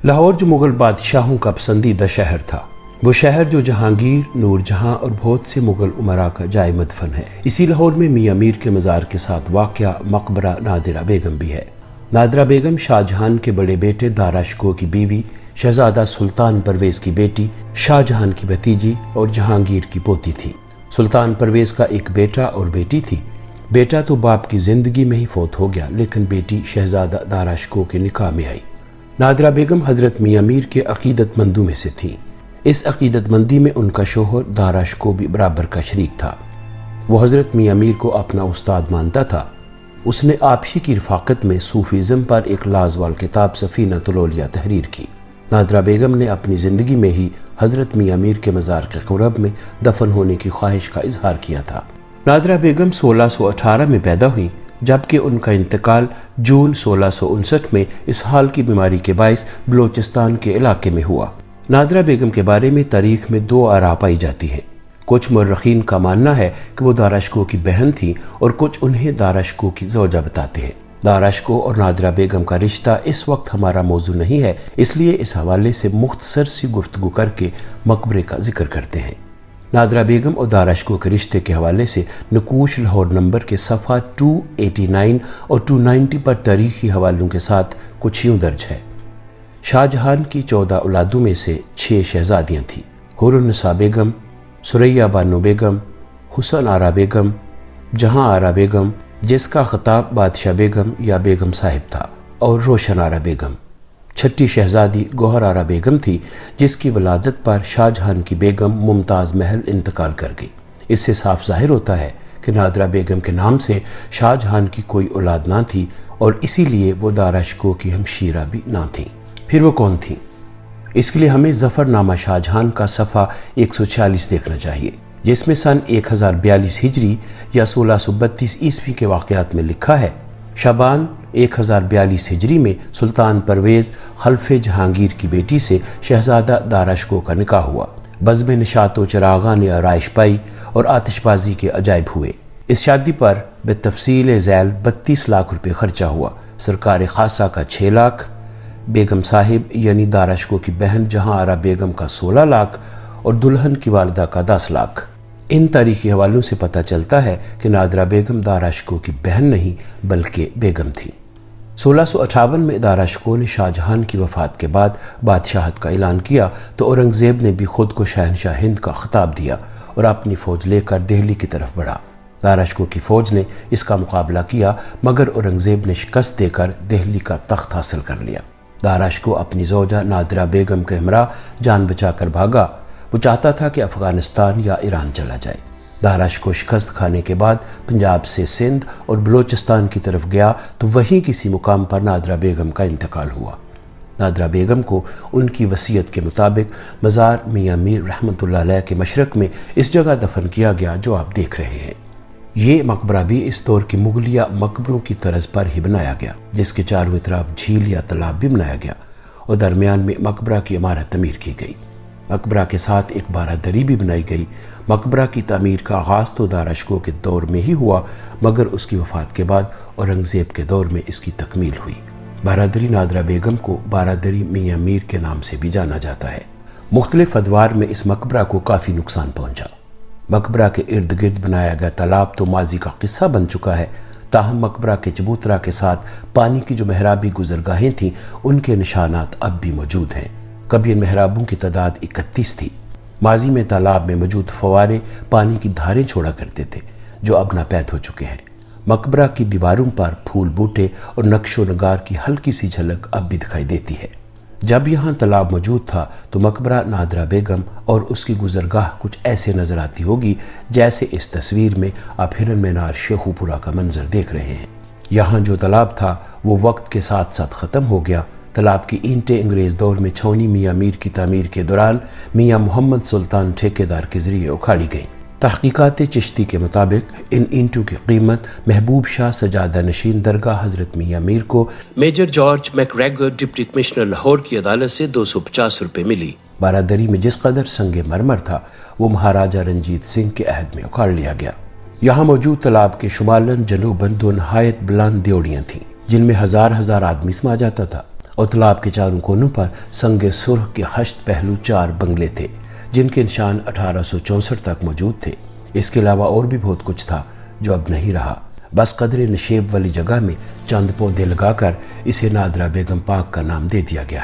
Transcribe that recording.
لاہور جو مغل بادشاہوں کا پسندیدہ شہر تھا، وہ شہر جو جہانگیر، نور جہاں اور بہت سے مغل امراء کا جائے مدفن ہے۔ اسی لاہور میں میاں میر کے مزار کے ساتھ واقع مقبرہ نادرہ بیگم بھی ہے۔ نادرہ بیگم شاہ جہان کے بڑے بیٹے دارا شکوہ کی بیوی، شہزادہ سلطان پرویز کی بیٹی، شاہ جہان کی بھتیجی اور جہانگیر کی پوتی تھی۔ سلطان پرویز کا ایک بیٹا اور بیٹی تھی۔ بیٹا تو باپ کی زندگی میں ہی فوت ہو گیا، لیکن بیٹی شہزادہ دارا شکوہ کے نکاح میں آئی۔ نادرہ بیگم حضرت میاں میر کے عقیدت مندوں میں سے تھی۔ اس عقیدت مندی میں ان کا شوہر دارا شکوہ بھی برابر کا شریک تھا۔ وہ حضرت میاں میر کو اپنا استاد مانتا تھا۔ اس نے آپشی کی رفاقت میں صوفیزم پر ایک لازوال کتاب سفینۃ الاولیاء تحریر کی۔ نادرہ بیگم نے اپنی زندگی میں ہی حضرت میاں میر کے مزار کے قرب میں دفن ہونے کی خواہش کا اظہار کیا تھا۔ نادرہ بیگم 1618 میں پیدا ہوئی، جبکہ ان کا انتقال جون 1659 میں اسہال کی بیماری کے باعث بلوچستان کے علاقے میں ہوا۔ نادرہ بیگم کے بارے میں تاریخ میں دو آراء پائی جاتی ہیں۔ کچھ مورخین کا ماننا ہے کہ وہ دارا شکوہ کی بہن تھی اور کچھ انہیں دارا شکوہ کی زوجہ بتاتے ہیں۔ دارا شکوہ اور نادرہ بیگم کا رشتہ اس وقت ہمارا موضوع نہیں ہے، اس لیے اس حوالے سے مختصر سی گفتگو کر کے مقبرے کا ذکر کرتے ہیں۔ نادرہ بیگم اور دارا شکوہ کے رشتے کے حوالے سے نقوش لاہور نمبر کے صفحہ 289 اور 290 پر تاریخی حوالوں کے ساتھ کچھ یوں درج ہے۔ شاہ جہان کی 14 اولادوں میں سے 6 شہزادیاں تھیں: حور النساء بیگم، ثریا بانو بیگم، حسن آرا بیگم، جہاں آرا بیگم جس کا خطاب بادشاہ بیگم یا بیگم صاحب تھا، اور روشن آرا بیگم۔ چھٹی شہزادی گوہر آرا بیگم تھی، جس کی ولادت پر شاہ جہان کی بیگم ممتاز محل انتقال کر گئی۔ اس سے صاف ظاہر ہوتا ہے کہ نادرہ بیگم کے نام سے شاہ جہان کی کوئی اولاد نہ تھی اور اسی لیے وہ دارا شکوہ کی ہمشیرہ بھی نہ تھیں۔ پھر وہ کون تھیں؟ اس کے لیے ہمیں ظفر نامہ شاہ جہان کا صفحہ 146 دیکھنا چاہیے، جس میں سن 1042 ہجری یا 1632 عیسوی کے واقعات میں لکھا ہے: شعبان 1042 ہجری میں سلطان پرویز خلف جہانگیر کی بیٹی سے شہزادہ دارا شکوہ کا نکاح ہوا۔ بزم نشاط و چراغاں نے آرائش پائی اور آتش بازی کے عجائب ہوئے۔ اس شادی پر بالتفصیل ذیل 32 لاکھ روپے خرچہ ہوا۔ سرکار خاصہ کا 6 لاکھ، بیگم صاحب یعنی دارا شکوہ کی بہن جہاں آرا بیگم کا 16 لاکھ اور دلہن کی والدہ کا 10 لاکھ۔ ان تاریخی حوالوں سے پتہ چلتا ہے کہ نادرہ بیگم دارا شکوہ کی بہن نہیں بلکہ بیگم تھی۔ 1658 میں دارا شکوہ نے شاہ جہان کی وفات کے بعد بادشاہت کا اعلان کیا تو اورنگزیب نے بھی خود کو شہنشاہ ہند کا خطاب دیا اور اپنی فوج لے کر دہلی کی طرف بڑھا۔ دارا شکوہ کی فوج نے اس کا مقابلہ کیا، مگر اورنگزیب نے شکست دے کر دہلی کا تخت حاصل کر لیا۔ دارا شکوہ اپنی زوجہ نادرہ بیگم کے ہمراہ جان بچا کر بھاگا۔ وہ چاہتا تھا کہ افغانستان یا ایران چلا جائے۔ دارا شکوہ شکست کھانے کے بعد پنجاب سے سندھ اور بلوچستان کی طرف گیا تو وہیں کسی مقام پر نادرہ بیگم کا انتقال ہوا۔ نادرہ بیگم کو ان کی وصیت کے مطابق مزار میاں میر رحمۃ اللہ علیہ کے مشرق میں اس جگہ دفن کیا گیا جو آپ دیکھ رہے ہیں۔ یہ مقبرہ بھی اس دور کے مغلیہ مقبروں کی طرز پر ہی بنایا گیا، جس کے چاروں طرف جھیل یا تالاب بھی بنایا گیا اور درمیان میں مقبرہ کی عمارت تعمیر کی گئی۔ مقبرہ کے ساتھ ایک بارہ دری بھی بنائی گئی۔ مقبرہ کی تعمیر کا آغاز تو دارا شکوہ کے دور میں ہی ہوا، مگر اس کی وفات کے بعد اورنگزیب کے دور میں اس کی تکمیل ہوئی۔ بارہ دری نادرہ بیگم کو بارہ دری میاں میر کے نام سے بھی جانا جاتا ہے۔ مختلف ادوار میں اس مقبرہ کو کافی نقصان پہنچا۔ مقبرہ کے ارد گرد بنایا گیا تالاب تو ماضی کا قصہ بن چکا ہے، تاہم مقبرہ کے چبوترا کے ساتھ پانی کی جو محرابی گزرگاہیں تھیں ان کے نشانات اب بھی موجود ہیں۔ کبھی ان محرابوں کی تعداد 31 تھی۔ ماضی میں تالاب میں موجود فوارے پانی کی دھاریں چھوڑا کرتے تھے جو اب ناپید ہو چکے ہیں۔ مقبرہ کی دیواروں پر پھول بوٹے اور نقش و نگار کی ہلکی سی جھلک اب بھی دکھائی دیتی ہے۔ جب یہاں تالاب موجود تھا تو مقبرہ نادرہ بیگم اور اس کی گزرگاہ کچھ ایسے نظر آتی ہوگی جیسے اس تصویر میں آپ ہرن مینار شیخو پورہ کا منظر دیکھ رہے ہیں۔ یہاں جو تالاب تھا وہ وقت کے ساتھ ساتھ ختم ہو گیا۔ تالاب کی اینٹیں انگریز دور میں چھاؤنی میاں میر کی تعمیر کے دوران میاں محمد سلطان ٹھیکیدار کے ذریعے اکھاڑی گئیں۔ تحقیقات چشتی کے مطابق ان اینٹوں کی قیمت محبوب شاہ سجادہ نشین درگاہ حضرت میاں میر کو major George make ریگر deputy commissioner Lahore کی عدالت سے 250 روپے ملی۔ بارہ دری میں جس قدر سنگ مرمر تھا وہ مہاراجہ رنجیت سنگھ کے عہد میں اکھاڑ لیا گیا۔ یہاں موجود تالاب کے شمالاً جنوباً دو نہایت بلند دیوڑیاں تھیں جن میں ہزار آدمی سما جاتا تھا۔ اور تالاب کے چاروں کونوں پر سنگ سرخ کے خشت پہلو 4 بنگلے تھے جن کے نشان 1864 تک موجود تھے۔ اس کے علاوہ اور بھی بہت کچھ تھا جو اب نہیں رہا، بس قدر نشیب والی جگہ میں چند پودے لگا کر اسے نادرہ بیگم پاک کا نام دے دیا گیا ہے۔